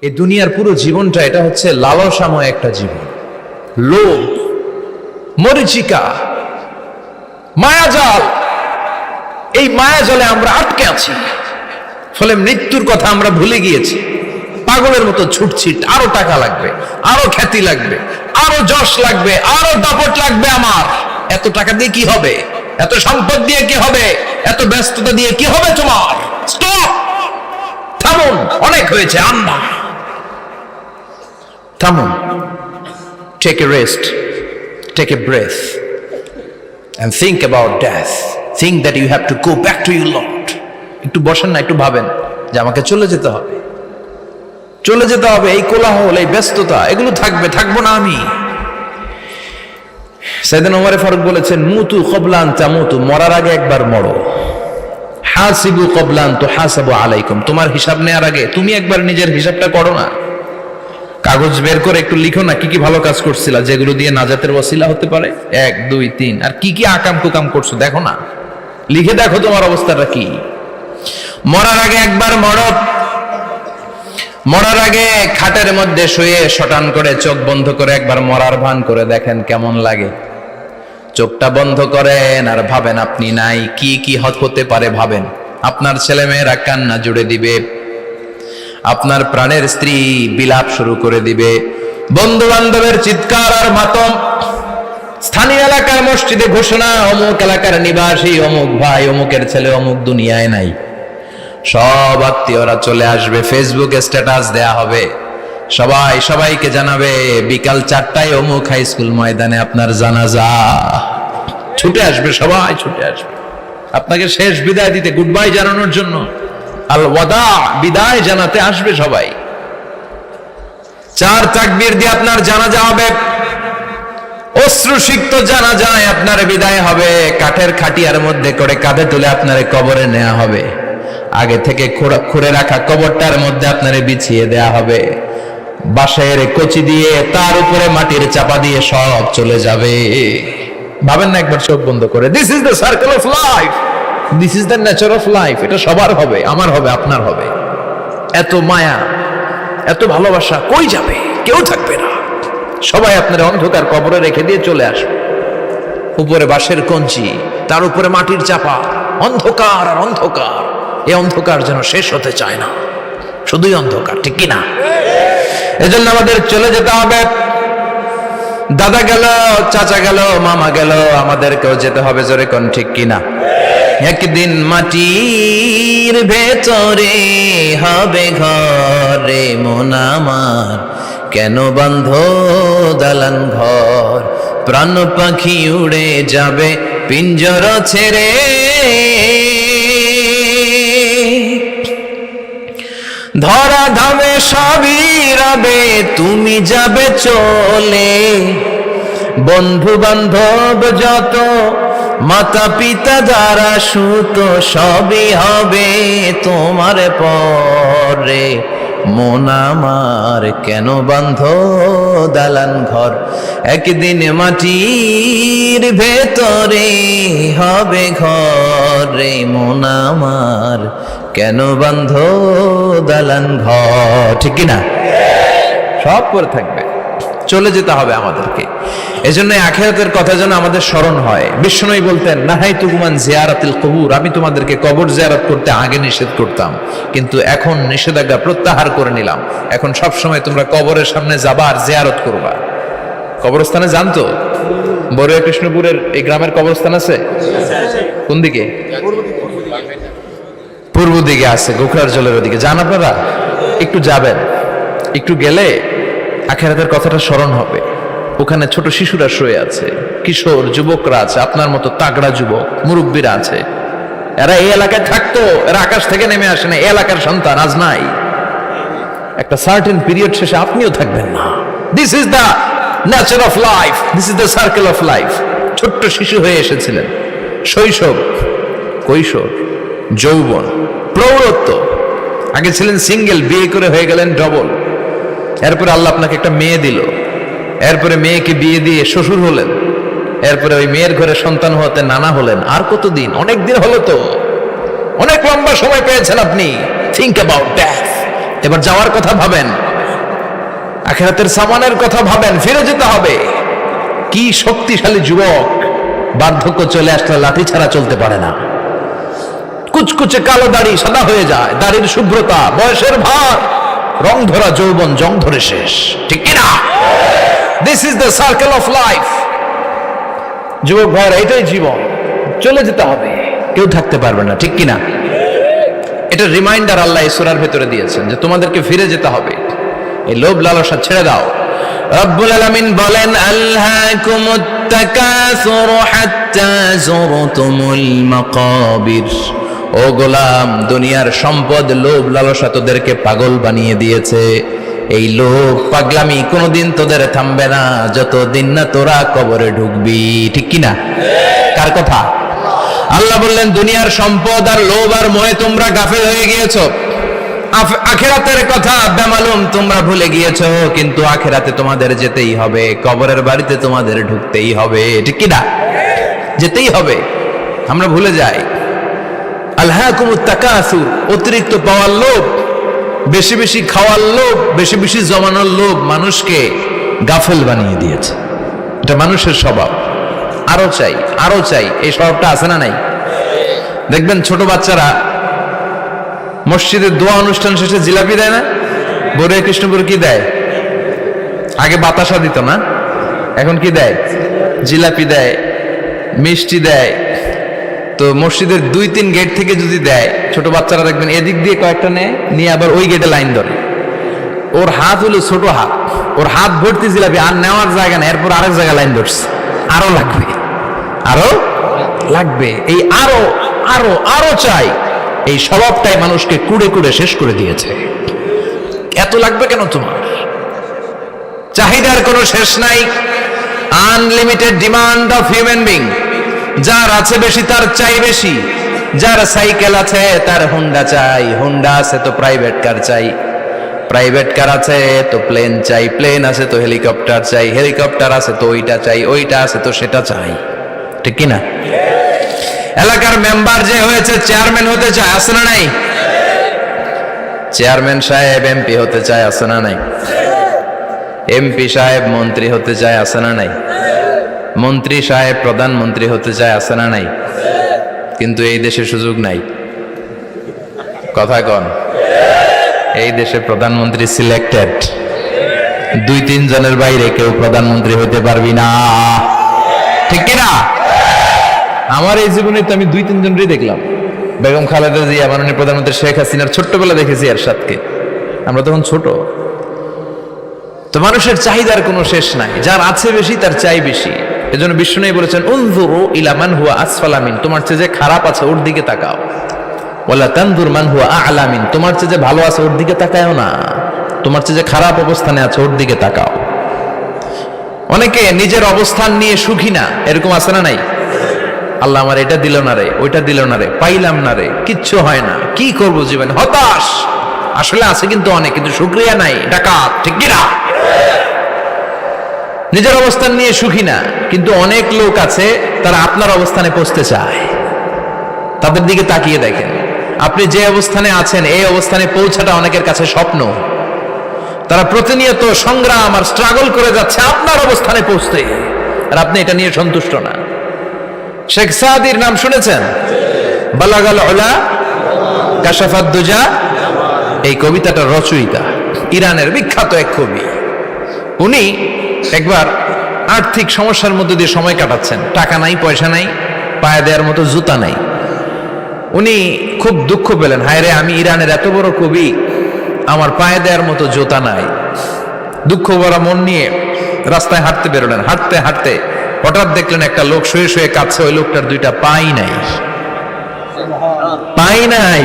এই দুনিয়ার পুরো জীবনটা এটা হচ্ছে লালসাময় একটা জীবন, লোভ, মরিচিকা, মায়াজাল। এই মায়াজালে আমরা আটকে আছি, ফলে মৃত্যুর কথা আমরা ভুলে গিয়েছি। পাগলের মতো ছুটছি, আরো টাকা লাগবে, আরো খ্যাতি লাগবে, আরো যশ লাগবে, আরো দাপট লাগবে। আমার এত টাকা দিয়ে কি হবে? এত সম্পদ দিয়ে কি হবে? এত ব্যস্ততা দিয়ে কি হবে তোমার? স্টপ, থামুন, অনেক হয়েছে। আম্মা থামুন, take a rest, take a breath and think about death. Think that you have to go back to your Lord. একটু বসেন না, একটু ভাবেন যে আমাকে চলে যেতে হবে, চলে যেতে হবে। এই কোলাহল, এই ব্যস্ততা, এগুলো থাকবে, থাকবো না আমি। সাইয়েদনা ওমর ফারুক বলেছেন, মুতু ক্বাবলা আন তামুতু, মরার আগে একবার মরো। হাসিবু ক্বাবলা আন তুহাসাবু আলাইকুম, তোমার হিসাব নেওয়ার আগে তুমি একবার নিজের হিসাবটা করো না। কাগজ বের করে একটু লিখো না কি কি ভালো কাজ করছিলা, যেগুলো দিয়ে নাজাতের ওয়াসিলা হতে পারে। 1 2 3, আর কি কি আকাম কুকাম করছো দেখো না, লিখে দেখো তোমার অবস্থাটা কি। মরার আগে একবার মরো। মরার আগে খাটের মধ্যে শুয়ে শটান করে চোখ বন্ধ করে একবার মরার ভান করে দেখেন কেমন লাগে। চোখটা বন্ধ করেন আর ভাবেন আপনি নাই, কি কি হতে পারে ভাবেন। আপনার ছেলে মেয়েরা কান্না জুড়ে দিবে, আপনার প্রাণের স্ত্রী বিলাপ শুরু করে দিবে, বন্ধু বান্ধবের চিৎকার আর মাতম, স্থানীয় এলাকার মসজিদে ঘোষণা, অমুক এলাকার নিবাসী অমুক ভাই অমুকের ছেলে অমুক দুনিয়ায় নাই। সব আত্মীয়রা চলে আসবে, ফেসবুকে স্ট্যাটাস দেয়া হবে, সবাই সবাইকে জানাবে বিকাল 4টায় অমুক হাই স্কুল ময়দানে আপনার জানাজা। ছুটে আসবে, সবাই ছুটে আসবে আপনাকে শেষ বিদায় দিতে, গুড বাই জানানোর জন্য, আল ওয়াদা, বিদায় জানাতে আসবে সবাই। 4 তাকবীর দিয়ে আপনার জানাজা হবে, অশ্রুসিক্ত জানাজায় আপনার বিদায় হবে। কাঠের খাটিয়ার মধ্যে করে কাঁধে তুলে আপনারে কবরে নেওয়া হবে, আগে থেকে খুঁড়ে রাখা কবরটার মধ্যে আপনারে বিছিয়ে দেয়া হবে। বাঁশের কচি দিয়ে তার উপরে মাটির চাপা দিয়ে সব চলে যাবে। ভাবেন না একবার চোখ বন্ধ করে, this is the circle of life, this is the nature of life. এটা সবার হবে, আমার হবে, আপনার হবে। এত মায়া, এত ভালোবাসা কই যাবে? কেউ থাকবে না, সবাই আপনার অন্ধকার কবরে রেখে দিয়ে চলে আসবে। উপরে বাঁশের কঞ্চি, তার উপরে মাটির চাপা, অন্ধকার আর অন্ধকার। এই অন্ধকার যেন শেষ হতে চায় না, শুধুই অন্ধকার, ঠিক কিনা? এজন্য আমাদের চলে যেতে হবে। দাদা গেল, চাচা গেল, মামা গেল, আমাদেরকেও যেতে হবে, জোরে কোন ঠিক কিনা? একদিন মাটির ভেতরে হবে ঘরে মন আমার, কেন বন্ধ দালান ঘর, প্রাণ পাখি উড়ে যাবে পিঞ্জর ছেড়ে। ধরা ধামে সবই রবে, তুমি যাবে চলে। বন্ধু বান্ধব যত, মাতা পিতা যারা সুত, সবই হবে তোমার পরে। মন আমার কেন বন্ধ দালান ঘর, একদিন মাটির ভেতরে হবে ঘরে মন আমার, কেন বন্ধ দালান ঘর, ঠিক কিনা? সব পরে থাকবে, চলে যেতে হবে আমাদেরকে। এজন্য আখিরাতের কথা যেন আমাদের স্মরণ হয়। বিশ্বনবী বলতেন, নাহাইতুকুম আন জিয়ারাতিল কুবুর, আমি তোমাদেরকে কবর জিয়ারত করতে আগে নিষেধ করতাম, কিন্তু এখন নিষেধাজ্ঞা প্রত্যাহার করে নিলাম। এখন সব সময় তোমরা কবরের সামনে যাবা আর জিয়ারত করবা। কবরস্থানে জানতো বড়ুয়া কৃষ্ণপুরের এই গ্রামের কবরস্থান আছে? কোন দিকে? পূর্ব দিকে আছে, গোখরার জলের ওদিকে। যান আপনারা, একটু যাবেন, একটু গেলে আখিরাতের কথাটা স্মরণ হবে। ওখানে ছোট শিশুরা শুয়ে আছে, কিশোর যুবকরা আছে, আপনার মতো তাগড়া যুবক মুরব্বীরা আছে। এরা এই এলাকায় থাকতো, এরা আকাশ থেকে নেমে আসে না, এই এলাকার সন্তান, আজ নাই। একটা সার্টেন পিরিয়ড শেষে আপনিও থাকবেন না। This is the nature of life, this is the circle of life. ছোট্ট শিশু হয়ে এসেছিলেন, শৈশব, কৈশোর, যৌবন, প্রৌঢ়ত্ব। আগে ছিলেন সিঙ্গেল, বিয়ে করে হয়ে গেলেন ডবল। এরপরে আল্লাহ আপনাকে একটা মেয়ে দিল, এরপরে মেয়েকে বিয়ে দিয়ে শ্বশুর হলেন, এরপরে ওই মেয়ের ঘরে সন্তান হতে নানা হলেন। আর কতদিন? অনেক দিন হলো তো, অনেক লম্বা সময় পেয়েছেন আপনি। Think about that. এবার যাওয়ার কথা ভাবেন। আখিরাতের সামানের কথা ভাবেন, ফিরে যেতে হবে। কি শক্তিশালী যুবক, বার্ধক্য চলে আসলে লাঠি ছাড়া চলতে পারে না। কুচকুচে কালো দাড়ি সাদা হয়ে যায়, দাড়ির শুভ্রতা, বয়সের ভার, রং ধরা যৌবন জং ধরে শেষ, ঠিক কিনা? This is the circle of life. যুবক ভাইরা, এটাই জীবন, চলে যেতে হবে, কেউ থাকতে পারবে না, ঠিক কিনা? এটা রিমাইন্ডার আল্লাহ এই সূরার ভেতরে দিয়েছেন যে তোমাদেরকে ফিরে যেতে হবে, এই লোভ লালসা ছেড়ে দাও। রব্বুল আলামিন বলেন, আলহাকুমুত তাকাসুর হাত্তা যুরতুমুল মাকাবির। ও গোলাম, দুনিয়ার সম্পদ, লোভ লালসা তোদেরকে পাগল বানিয়ে দিয়েছে। এই লোভ পাগলামি কোনোদিন তোদের থামবে না যতদিন না তোরা কবরে ঢুকবি, ঠিক কিনা? কার কথা? আল্লাহ বললেন, দুনিয়ার সম্পদ আর লোভ আর মোহে তোমরা গাফেল হয়ে গিয়েছো। আখিরাতের কথা বেমালুম তোমরা ভুলে গিয়েছো, কিন্তু আখিরাতে তোমাদের যেতেই হবে, কবরের বাড়িতে তোমাদের ঢুকতেই হবে, ঠিক কিনা? যেতেই হবে, আমরা ভুলে যাই। আলহাকুমুত তাকাসুর, অতিরিক্ত পাওয়ার লোভ, বেশি বেশি খাওয়ার লোভ, বেশি বেশি জমানোর লোভ মানুষকে গাফেল বানিয়ে দিয়েছে। এটা মানুষের স্বভাব, আরো চাই আরো চাই, এই স্বভাবটা আছে না নাই? দেখবেন ছোট বাচ্চারা মসজিদের দোয়া অনুষ্ঠান শেষে জিলাপি দেয় না? বড় কৃষ্ণপুর কি দেয়? আগে বাতাসা দিত না, এখন কি দেয়? জিলাপি দেয়, মিষ্টি দেয়। তো মসজিদের 2-3 গেট থেকে যদি দেয়, ছোট বাচ্চারা দেখবেন এদিক দিয়ে কয়েকটা নিয়ে আবার ওই গেটে লাইন ধরে। ওর হাত হলো ছোট হাত, ওর হাত ভর্তি জিলাপি, আর নেওয়ার জায়গা না, এরপর আরেক জায়গায় লাইন ধরছে, আরো লাগবে আরো লাগবে, এই আরো আরো আরো চাই, এই স্বভাবটাই মানুষকে কুড়ে কুড়ে শেষ করে দিয়েছে। এত লাগবে কেন তোমার? চাহিদার কোনো শেষ নাই, unlimited demand of human being. যার আছে বেশি তার চাই বেশি, যার সাইকেল আছে তার হুন্ডা চাই, হুন্ডা আছে তো প্রাইভেট কার চাই, প্রাইভেট কার আছে তো প্লেন চাই, প্লেন আছে তো হেলিকপ্টার চাই, হেলিকপ্টার আছে তো ওইটা চাই, ওইটা আছে তো সেটা চাই, ঠিক কিনা? এলাকার মেম্বার যে হয়েছে চেয়ারম্যান হতে চায়, আছে না নাই? চেয়ারম্যান সাহেব এমপি হতে চায়, আছে না নাই? এমপি সাহেব মন্ত্রী হতে চায়, আছে না নাই? মন্ত্রী সাহেব প্রধানমন্ত্রী হতে চায়, আছে না নাই? কিন্তু এই দেশে সুযোগ নাই, কথা কন। এই দেশে প্রধানমন্ত্রী সিলেক্টেড, 2-3 জনের বাইরে কেউ প্রধানমন্ত্রী হতে পারবি না, ঠিক কিনা? আমার এই জীবনে তো আমি 2-3 জনই দেখলাম। বেগম খালেদা জিয়া, মাননীয় প্রধানমন্ত্রী শেখ হাসিনার ছোট্টবেলা দেখেছি এরশাদকে, আমরা তখন ছোট। তো মানুষের চাহিদার কোনো শেষ নাই, যার আছে বেশি তার চাই বেশি। এজন্য বিষ্ণু বলেছেন, উনজুরু ইলা মান হুয়া আসফালা মিন, তোমার চেয়ে যে খারাপ আছে ওর দিকে তাকাও। ওয়ালা তানজুর মান হুয়া আ'লা মিন, তোমার চেয়ে যে ভালো আছে ওর দিকে তাকাও না, তোমার চেয়ে যে খারাপ অবস্থানে আছে ওর দিকে তাকাও। অনেকে নিজের অবস্থান নিয়ে সুখী না, এরকম আছে না নাই? আল্লাহ আমার এটা দিল না রে, ওইটা দিল না রে, পাইলাম না রে, কিচ্ছু হয় না, কি করব জীবনে, হতাশ। আসলে আছে কিন্তু অনেক, কিন্তু শুকরিয়া নাই, ডাকাত, ঠিক কিনা? নিজের অবস্থান নিয়ে সুখী না, কিন্তু অনেক লোক আছে তারা আপনার অবস্থানে পৌঁছতে চায়। তাদের দিকে তাকিয়ে দেখেন, আপনি যে অবস্থানে আছেন এই অবস্থানে পৌঁছাটা অনেকের কাছে স্বপ্ন। তারা প্রতিনিয়ত সংগ্রাম আর স্ট্রাগল করে যাচ্ছে আপনার অবস্থানে পৌঁছতে, আর আপনি এটা নিয়ে সন্তুষ্ট না। শেখ সাদির নাম শুনেছেন? বালাগাল উলা কাশাফাত দুজা, এই কবিতাটার রচয়িতা ইরানের বিখ্যাত এক কবি। উনি একবার আর্থিক সমস্যার মধ্যে দিয়ে সময় কাটাচ্ছেন, টাকা নাই, পয়সা নাই, পায়ে দেওয়ার মতো জুতা নাই। উনি খুব দুঃখ পেলেন, হায় রে, আমি ইরানের এত বড় কবি, আমার পায়ে দেওয়ার মতো জুতা নাই। দুঃখ ভরা মন নিয়ে রাস্তায় হাঁটতে বেরোলেন। হাঁটতে হাঁটতে হঠাৎ দেখলেন একটা লোক শুয়ে শুয়ে কাঁদছে, ওই লোকটার 2টা পাই নাই, পাই নাই।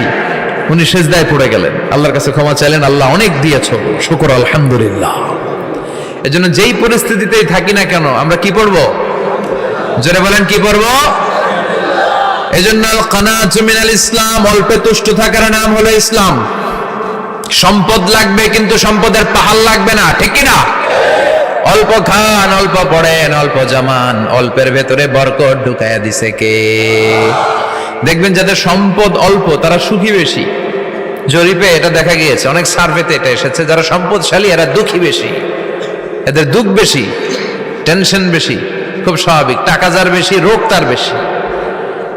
উনি সেজদায় পড়ে গেলেন, আল্লাহর কাছে ক্ষমা চাইলেন, আল্লাহ অনেক দিয়েছো, শুকর আলহামদুলিল্লাহ। এজন্য যেই পরিস্থিতিতেই থাকি না কেন আমরা কি পড়বো? জোরে বলেন, কি পড়বো? এজন্য আল কানাতু মিনাল ইসলাম, অল্পে তুষ্ট থাকার নাম হলো ইসলাম। সম্পদ লাগবে কিন্তু সম্পদের পাহাড় লাগবে না, ঠিক কিনা? অল্প খান, অল্প পড়েন, অল্প জামান, অল্পের ভেতরে বরকত ঢুকাইয়া দিছে কে? দেখবেন যাদের সম্পদ অল্প তারা সুখী বেশি, জরিপে এটা দেখা গিয়েছে, অনেক সার্ভেতে এটা এসেছে, যারা সম্পদশালী এরা দুঃখী বেশি, এদের দুঃখ বেশি, টেনশন বেশি। খুব স্বাভাবিক, টাকা যার বেশি রোগ তার বেশি,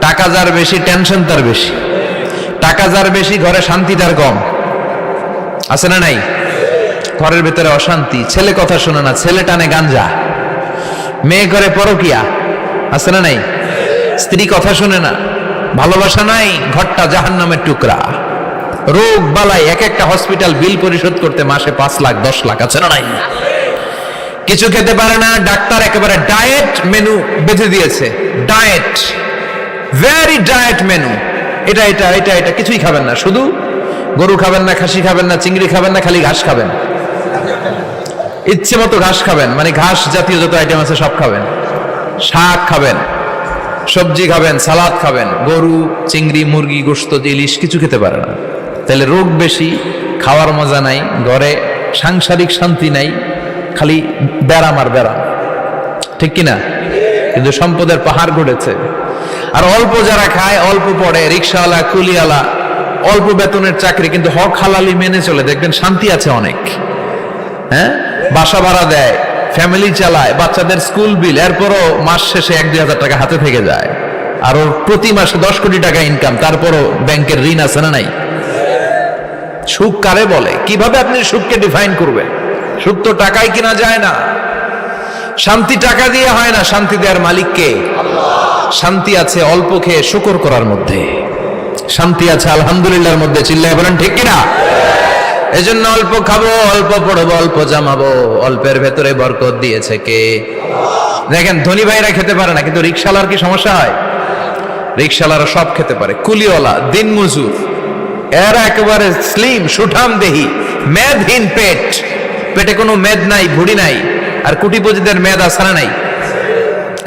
টাকা যার বেশি টেনশন তার বেশি, টাকা যার বেশি ঘরে শান্তি তার কম। আছে না নাই? ঘরের ভেতরে অশান্তি, ছেলে কথা শোনে না, ছেলে টানে গাঞ্জা, মেয়ে করে পরকিয়া। আছে না নাই? স্ত্রী কথা শুনে না, ভালোবাসা নাই, ঘরটা জাহান্নামের টুকরা। রোগ বালাই, এক একটা হসপিটাল বিল পরিশোধ করতে মাসে 5 লাখ 10 লাখ। আছে না নাই? কিছু খেতে পারে না, ডাক্তার একেবারে ডায়েট মেনু বেঁধে দিয়েছে। ডায়েট, ভেরি ডায়েট মেনু, এটা এটা এটা এটা কিছুই খাবেন না, শুধু গরু খাবেন না, খাসি খাবেন না, চিংড়ি খাবেন না, খালি ঘাস খাবেন, ইচ্ছে মতো ঘাস খাবেন, মানে ঘাস জাতীয় যত আইটেম আছে সব খাবেন, শাক খাবেন, সবজি খাবেন, সালাদ খাবেন। গরু, চিংড়ি, মুরগি, গোশত, ইলিশ কিছু খেতে পারে না। তাহলে রোগ বেশি, খাওয়ার মজা নাই, ঘরে সাংসারিক শান্তি নাই, খালি ব্যারাম আর ব্যারাম। ঠিক কিনা? কিন্তু সম্পদের পাহাড় গড়েছে। আর অল্প যারা খায়, অল্প পড়ে, রিক্সাওয়ালা, কুলিওয়ালা, অল্প বেতনের চাকরি, কিন্তু হক হালালি মেনে চলে, দেখবেন শান্তি আছে অনেক। হ্যাঁ, বাসা ভাড়া দেয়, ফ্যামিলি চালায়, বাচ্চাদের স্কুল বিল, এরপরও মাস শেষে 1-2 হাজার টাকা হাতে থেকে যায়। আর ওর প্রতি মাসে 10 কোটি টাকা ইনকাম, তারপরও ব্যাংকের ঋণ আছে না নাই? সুখ কারে বলে? কিভাবে আপনি সুখকে ডিফাইন করবেন? সুখ তো টাকায় কিনা যায় না, শান্তি টাকা দিয়ে হয় না, শান্তি দেওয়ার মালিক কে? শান্তি আছে অল্প খেয়ে শুকর করার মধ্যে, শান্তি আছে আলহামদুলিল্লাহর মধ্যে। চিল্লায় বলেন ঠিক কিনা? এজন্য অল্প খাবো, অল্প পড়বো, অল্প জামাবো, অল্পের ভেতরে বরকত দিয়েছে কে? দেখেন, ধনী ভাইরা খেতে পারে না, কিন্তু রিক্সাওয়ালার কি সমস্যা হয়? রিক্সাওয়ালারা সব খেতে পারে, কুলিওয়ালা, দিন মজুর, এরা একেবারে স্লিম সুঠাম দেহি, মেদহীন পেট, পেটে কোনো মেদ নাই, ভুড়ি নাই। আর কোটিপতিদের মেদ আছে না নাই?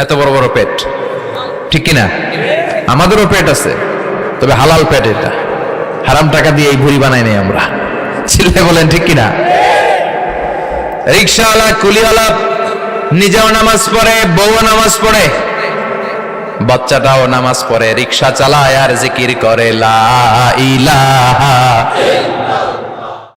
এত বড় বড় পেট। ঠিক কিনা? আমাদেরও পেট আছে, তবে হালাল পেট, এটা হারাম টাকা দিয়ে এই ভুড়ি বানাই নাই আমরা। ছেলে বলেন ঠিক কিনা? রিক্সাওয়ালা, কুলিওয়ালা নিজেও নামাজ পড়ে, বউও নামাজ পড়ে, বাচ্চাটাও নামাজ পড়ে, রিক্সা চালায় আর জিকির করে লা ইলাহা